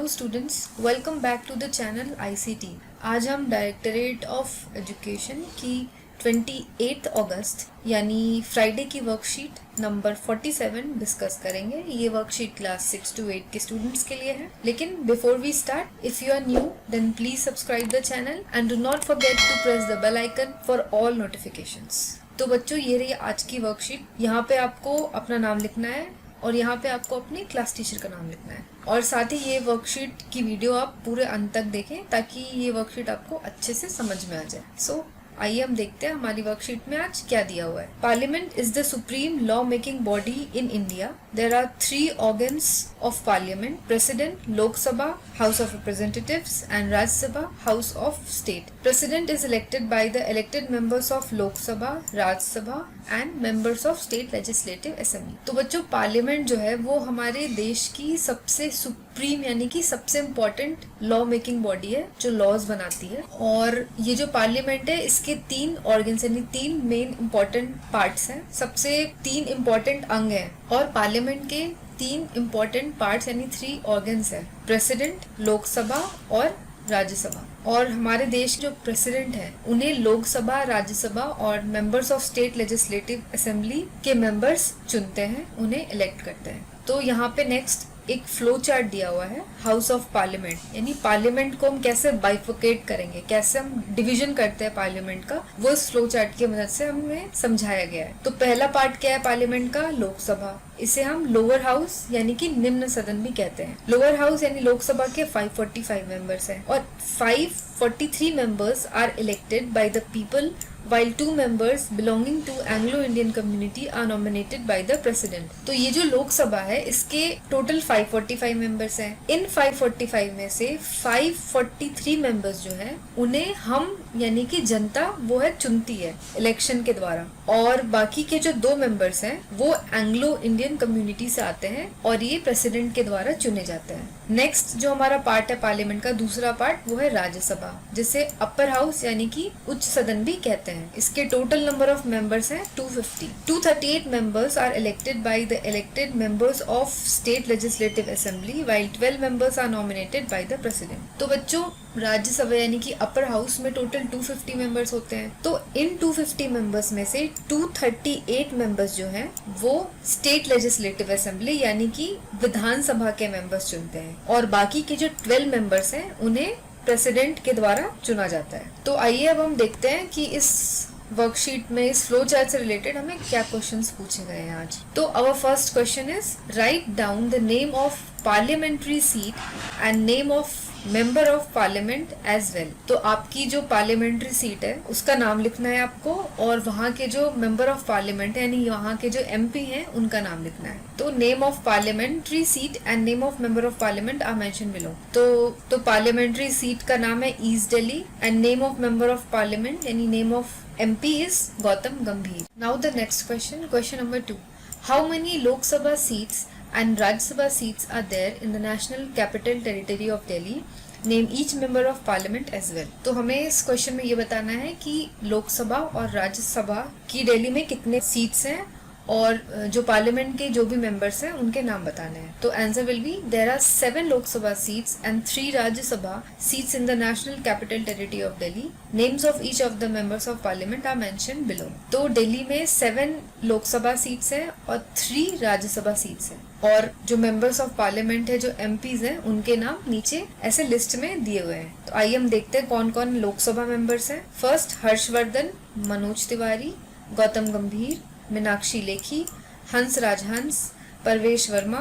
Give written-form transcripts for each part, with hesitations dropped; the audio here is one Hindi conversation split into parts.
Hello students, welcome back to the channel ICT। आज हम डायरेक्टरेट ऑफ एजुकेशन की 28 अगस्त यानी फ्राइडे की वर्कशीट नंबर 47 डिस्कस करेंगे। ये वर्कशीट क्लास 6 to 8 के स्टूडेंट्स के लिए है। लेकिन before we start, if you are new then please subscribe the channel and do not forget to press the bell icon for all notifications. तो बच्चों, ये रही आज की वर्कशीट। यहाँ पे आपको अपना नाम लिखना है और यहाँ पे आपको अपने क्लास टीचर का नाम लिखना है, और साथ ही ये वर्कशीट की वीडियो आप पूरे अंत तक देखें ताकि ये वर्कशीट आपको अच्छे से समझ में आ जाए। सो आइए हम देखते हैं हमारी वर्कशीट में आज क्या दिया हुआ है। Parliament is the supreme law making body in India. There are 3 organs of parliament: president, Lok Sabha, House of Representatives, and Rajya Sabha, House of State. President is elected by the elected members of Lok Sabha, Rajya Sabha, and members of State Legislative Assembly. तो बच्चों, पार्लियामेंट जो है वो हमारे देश की सबसे सुप्रीम यानी कि सबसे इम्पोर्टेंट लॉ मेकिंग बॉडी है जो लॉज बनाती है। और ये जो पार्लियामेंट है इसके 3 organs यानी 3 मेन इम्पोर्टेंट पार्ट्स हैं। सबसे 3 इम्पोर्टेंट अंग हैं और पार्लियामेंट के 3 इम्पोर्टेंट पार्ट्स यानी 3 organs है: प्रेसिडेंट, लोकसभा और राज्यसभा। और हमारे देश के जो प्रेसिडेंट हैं उन्हें लोकसभा, राज्यसभा और members of state legislative assembly के मेंबर्स चुनते हैं, उन्हें इलेक्ट करते हैं। तो यहाँ पे नेक्स्ट एक फ्लो चार्ट दिया हुआ है हाउस ऑफ पार्लियामेंट, यानी पार्लियामेंट को हम कैसे बाइफोकेट करेंगे, कैसे हम डिवीजन करते हैं पार्लियामेंट का, वो इस फ्लो चार्ट की मदद से हमें समझाया गया है। तो पहला पार्ट क्या है पार्लियामेंट का? लोकसभा। इसे हम लोअर हाउस यानी कि निम्न सदन भी कहते हैं। लोअर हाउस यानी लोकसभा के 545 मेंबर्स हैं और 543 members are elected by the people, while 2 members belonging to Anglo-Indian community are nominated by the president। तो ये जो लोकसभा है इसके टोटल 545 मेंबर्स हैं। इन 545 में से 543 मेंबर्स जो हैं उन्हें हम यानी कि जनता वो है चुनती है इलेक्शन के द्वारा, और बाकी के जो 2 मेंबर्स हैं वो एंग्लो इंडियन कम्युनिटी से आते हैं और ये प्रेसिडेंट के द्वारा चुने जाते हैं। नेक्स्ट जो हमारा पार्ट है पार्लियामेंट का दूसरा पार्ट, वो है राज्यसभा, जिसे अपर हाउस यानी कि उच्च सदन भी कहते हैं। इसके टोटल नंबर ऑफ मेंबर्स हैं 250। 238 members are elected by the elected members of state legislative assembly, while 12 members are nominated by the president. तो बच्चों, राज्यसभा यानी कि अपर हाउस में टोटल 250 मेंबर्स होते हैं। तो इन 250 मेंबर्स में से 238 मेंबर्स जो हैं वो स्टेट लेजिस्लेटिव असेंबली यानी कि विधानसभा के मेंबर्स चुनते हैं, और बाकी के जो 12 मेंबर्स हैं उन्हें प्रेसिडेंट के द्वारा चुना जाता है। तो आइए अब हम देखते हैं कि इस वर्कशीट में इस फ्लो चार्ट से रिलेटेड हमें क्या क्वेश्चंस पूछे गए हैं आज। तो our first question is write down the name of parliamentary seat and name of member of parliament as well. तो आपकी जो पार्लियामेंट्री सीट है उसका नाम लिखना है आपको, और वहाँ के जो मेंबर ऑफ पार्लियामेंट यानी वहाँ के जो MP हैं उनका नाम लिखना है। तो name of parliamentary seat and name of member of parliament are mention below. तो पार्लियामेंट्री सीट का नाम है east Delhi and name of member of parliament यानी name of MP is Gautam Gambhir. Now the next question, question number 2. How many Lok Sabha seats and Rajya Sabha seats are there in the National Capital Territory of Delhi? Name each member of Parliament as well. तो हमें इस क्वेश्चन में ये बताना है कि लोकसभा और राज्यसभा की दिल्ली में कितने सीट्स हैं और जो पार्लियामेंट के जो भी मेंबर्स हैं उनके नाम बताने हैं। तो answer will be there are 7 Lok Sabha seats and 3 Rajya Sabha seats in the national capital territory of Delhi. Names of each of the members of parliament are mentioned below. तो दिल्ली में 7 लोकसभा सीट्स हैं और 3 राज्यसभा सीट्स हैं, और जो मेंबर्स ऑफ पार्लियामेंट है जो MPs हैं उनके नाम नीचे ऐसे लिस्ट में दिए हुए हैं। तो आइए हम देखते हैं कौन कौन लोकसभा मेंबर्स हैं। फर्स्ट हर्षवर्धन, मनोज तिवारी, गौतम गंभीर, मीनाक्षी लेखी, हंस राजहंस, परवेश वर्मा,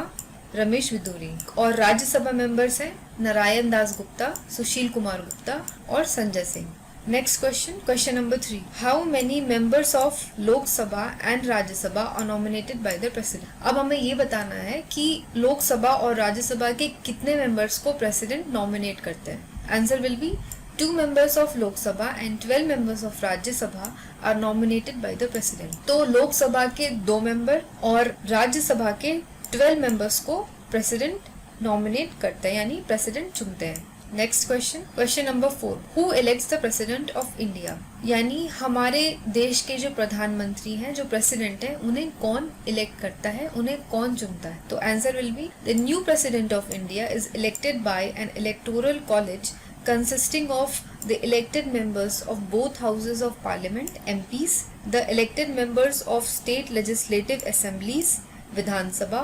रमेश विदुरी। और राज्यसभा मेंबर्स हैं नारायण दास गुप्ता, सुशील कुमार गुप्ता और Sanjay Singh. Next question, question number 3. How many members of Lok Sabha and Rajya Sabha are nominated by the president. अब हमें ये बताना है कि लोकसभा और राज्यसभा के कितने मेंबर्स को प्रेसिडेंट नॉमिनेट करते हैं। Answer will B 2 members of Lok Sabha and 12 members of Rajya Sabha are nominated by the President। तो लोकसभा के 2 मेंबर और राज्यसभा के 12 मेंबर्स को प्रेसिडेंट नॉमिनेट करते हैं यानी प्रेसिडेंट चुनते हैं। Next question number 4, who elects the president of India, यानी हमारे देश के जो प्रधानमंत्री हैं, जो प्रेसिडेंट है, उन्हें कौन इलेक्ट करता है, उन्हें कौन चुनता है? तो answer will be the new president of India is elected by N electoral college consisting of the elected members of both houses of parliament MPs, the elected members of state legislative assemblies Vidhan Sabha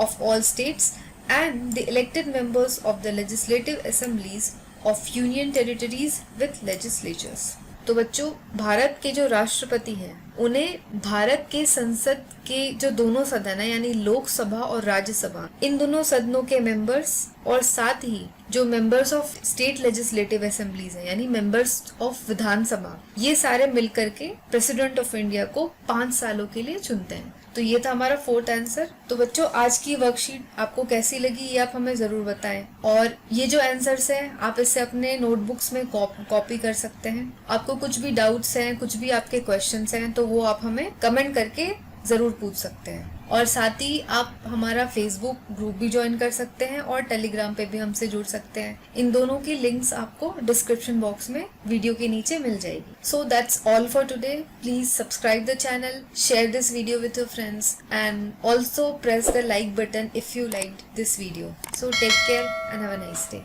of all states, and the elected members of the legislative assemblies of union territories with legislatures. तो बच्चों, भारत के जो राष्ट्रपति हैं, उन्हें भारत के संसद के जो दोनों सदन है, यानी लोकसभा और राज्यसभा, इन दोनों सदनों के मेंबर्स और साथ ही जो members of state legislative assemblies हैं, यानी मेंबर्स ऑफ विधानसभा, ये सारे मिलकर के प्रेसिडेंट ऑफ इंडिया को 5 सालों के लिए चुनते हैं। तो ये था हमारा 4th आंसर। तो बच्चों, आज की वर्कशीट आपको कैसी लगी ये आप हमें जरूर बताएं, और ये जो आंसर्स हैं आप इससे अपने नोटबुक्स में कॉपी कर सकते हैं। आपको कुछ भी डाउट्स हैं, कुछ भी आपके क्वेश्चंस हैं, तो वो आप हमें कमेंट करके जरूर पूछ सकते हैं। और साथ ही आप हमारा फेसबुक ग्रुप भी ज्वाइन कर सकते हैं और टेलीग्राम पे भी हमसे जुड़ सकते हैं। इन दोनों की लिंक्स आपको डिस्क्रिप्शन बॉक्स में वीडियो के नीचे मिल जाएगी। So that's all for today. Please subscribe the channel, share this video with your friends, and also press the like button if you liked this video. So take care and have a nice day.